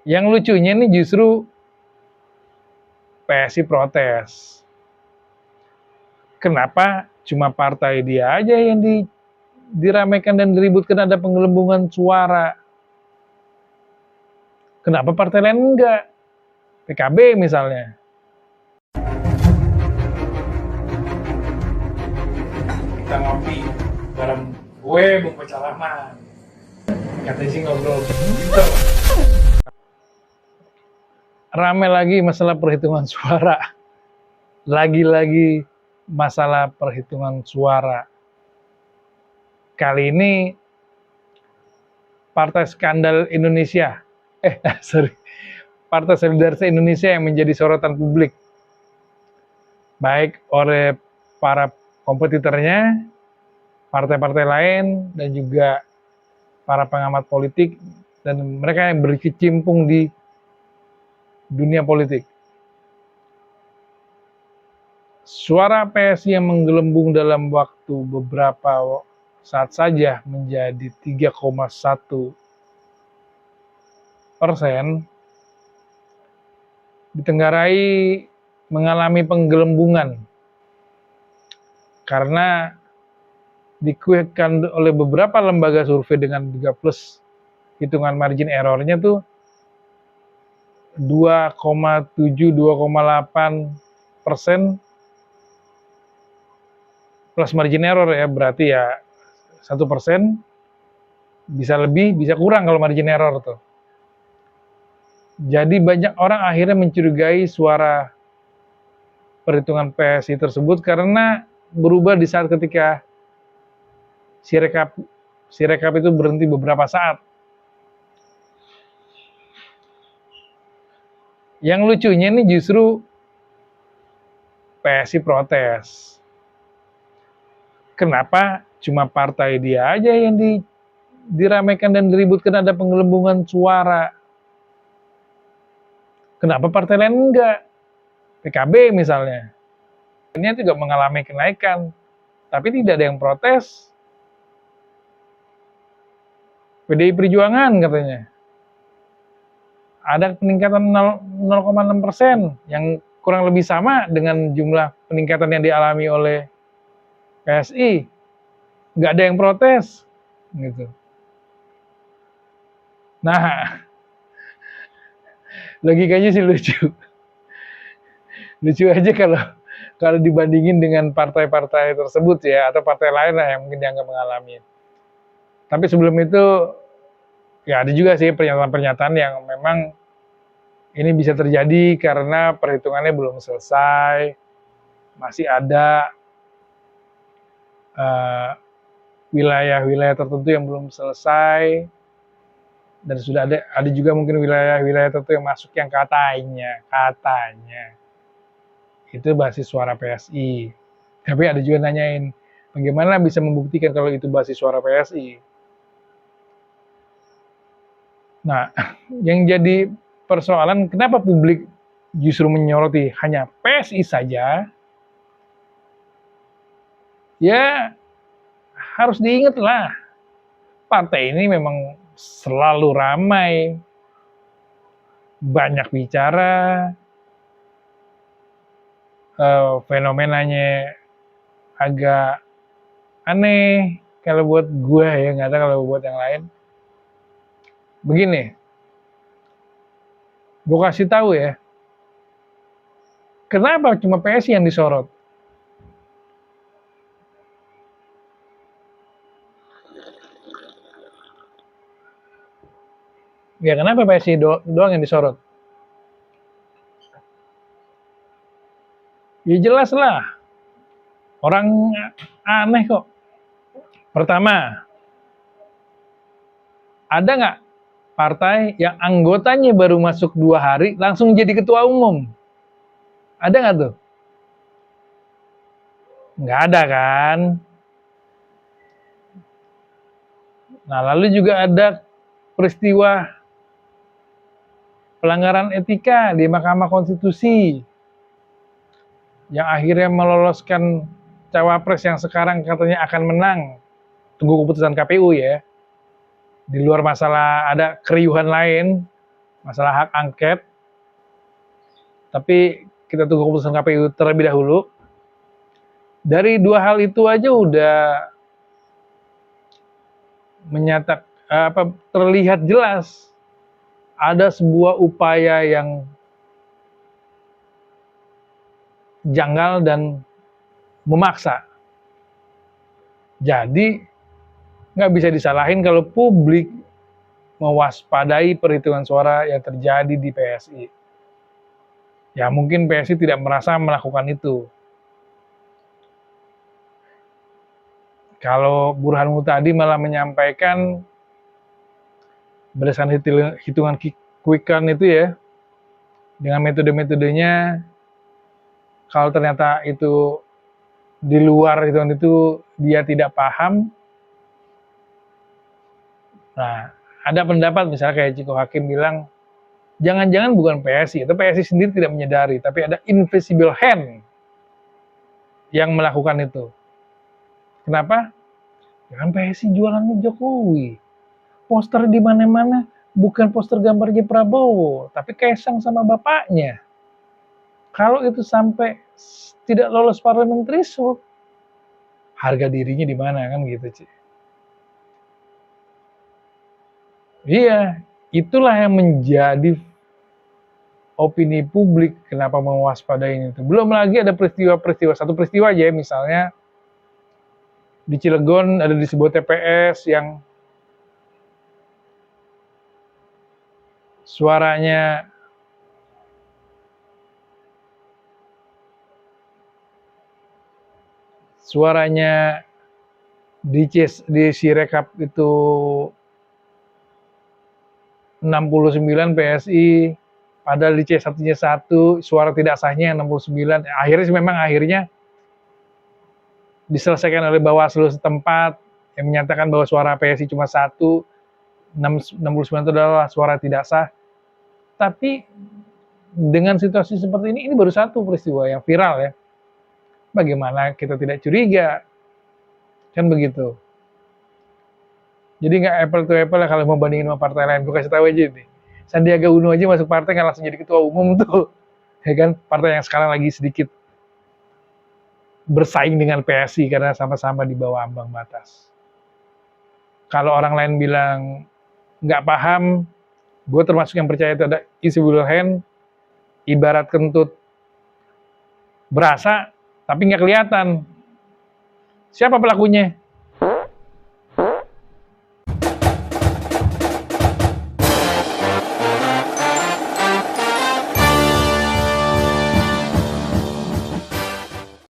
Yang lucunya nih justru PSI protes. Kenapa cuma partai dia aja yang diramaikan dan diributkan ada penggelembungan suara? Kenapa partai lain enggak? PKB misalnya. Kita ngopi bareng gue, Bung Pecalaman. Katanya sih ngobrol gitu. Rame lagi masalah perhitungan suara. Lagi-lagi masalah perhitungan suara. Kali ini Partai Skandal Indonesia, Partai Solidaritas Indonesia yang menjadi sorotan publik, baik oleh para kompetitornya, partai-partai lain, dan juga para pengamat politik, dan mereka yang berkecimpung di dunia politik. Suara PSI yang menggelembung dalam waktu beberapa saat saja menjadi 3,1%, ditenggarai mengalami penggelembungan karena dikuatkan oleh beberapa lembaga survei dengan 3 plus hitungan margin errornya tuh 2,7-2,8% plus margin error ya, berarti ya 1%, bisa lebih bisa kurang kalau margin error tuh. Jadi banyak orang akhirnya mencurigai suara perhitungan PSI tersebut karena berubah di saat ketika si rekap itu berhenti beberapa saat. Yang lucunya nih justru PSI protes. Kenapa cuma partai dia aja yang diramaikan dan diributkan ada penggelembungan suara? Kenapa partai lain enggak? PKB misalnya. Ini juga mengalami kenaikan, tapi tidak ada yang protes. PDI Perjuangan katanya ada peningkatan 0,6%, yang kurang lebih sama dengan jumlah peningkatan yang dialami oleh PSI. Nggak ada yang protes, gitu. Nah, logikanya sih lucu. Lucu aja kalau dibandingin dengan partai-partai tersebut ya, atau partai lain lah yang mungkin dianggap mengalami. Tapi sebelum itu, ya ada juga sih pernyataan-pernyataan yang memang ini bisa terjadi karena perhitungannya belum selesai, masih ada wilayah-wilayah tertentu yang belum selesai, dan sudah ada juga mungkin wilayah-wilayah tertentu yang masuk yang katanya itu basis suara PSI. Tapi ada juga nanyain, bagaimana bisa membuktikan kalau itu basis suara PSI? Nah, yang jadi persoalan kenapa publik justru menyoroti hanya PSI saja? Ya, harus diingat lah, partai ini memang selalu ramai, banyak bicara, fenomenanya agak aneh kalau buat gue ya, nggak tahu kalau buat yang lain. Begini, gue kasih tahu ya, kenapa cuma PSI yang disorot? Ya kenapa PSI doang yang disorot? Ya jelas lah, orang aneh kok. Pertama, ada nggak partai yang anggotanya baru masuk 2 hari langsung jadi ketua umum? Ada nggak tuh? Nggak ada kan? Nah, lalu juga ada peristiwa pelanggaran etika di Mahkamah Konstitusi yang akhirnya meloloskan cawapres yang sekarang katanya akan menang. Tunggu keputusan KPU ya. Di luar masalah ada keriuhan lain, masalah hak angket, tapi kita tunggu keputusan KPU terlebih dahulu. Dari dua hal itu aja udah terlihat jelas ada sebuah upaya yang janggal dan memaksa. Jadi nggak bisa disalahin kalau publik mewaspadai perhitungan suara yang terjadi di PSI. Ya mungkin PSI tidak merasa melakukan itu. Kalau Burhan Mutadi malah menyampaikan berdasarkan hitungan quick count itu ya, dengan metode-metodenya, kalau ternyata itu di luar hitungan itu dia tidak paham. Nah, ada pendapat misalnya kayak Ciko Hakim bilang, jangan-jangan bukan PSI, atau PSI sendiri tidak menyadari, tapi ada invisible hand yang melakukan itu. Kenapa? Ya kan PSI jualannya Jokowi. Poster di mana-mana bukan poster gambarnya Prabowo, tapi Kaisang sama bapaknya. Kalau itu sampai tidak lolos parliamentary threshold, harga dirinya di mana kan gitu, Ci. Iya, itulah yang menjadi opini publik kenapa mewaspadai itu. Belum lagi ada peristiwa-peristiwa, satu peristiwa aja misalnya di Cilegon ada di sebuah TPS yang suaranya di Sirekap itu 69 PSI, padahal di C1-nya 1, suara tidak sahnya 69. Akhirnya diselesaikan oleh Bawaslu setempat yang menyatakan bahwa suara PSI cuma 1, 69 itu adalah suara tidak sah. Tapi dengan situasi seperti ini baru satu peristiwa yang viral ya. Bagaimana kita tidak curiga? Kan begitu. Jadi nggak apple to apple lah kalau mau bandingin sama partai lain. Gue kasih tahu aja nih. Sandiaga Uno aja masuk partai nggak langsung jadi ketua umum tuh. Ya kan? Partai yang sekarang lagi sedikit bersaing dengan PSI karena sama-sama di bawah ambang batas. Kalau orang lain bilang nggak paham, gue termasuk yang percaya itu ada invisible hand, ibarat kentut berasa tapi nggak kelihatan. Siapa pelakunya?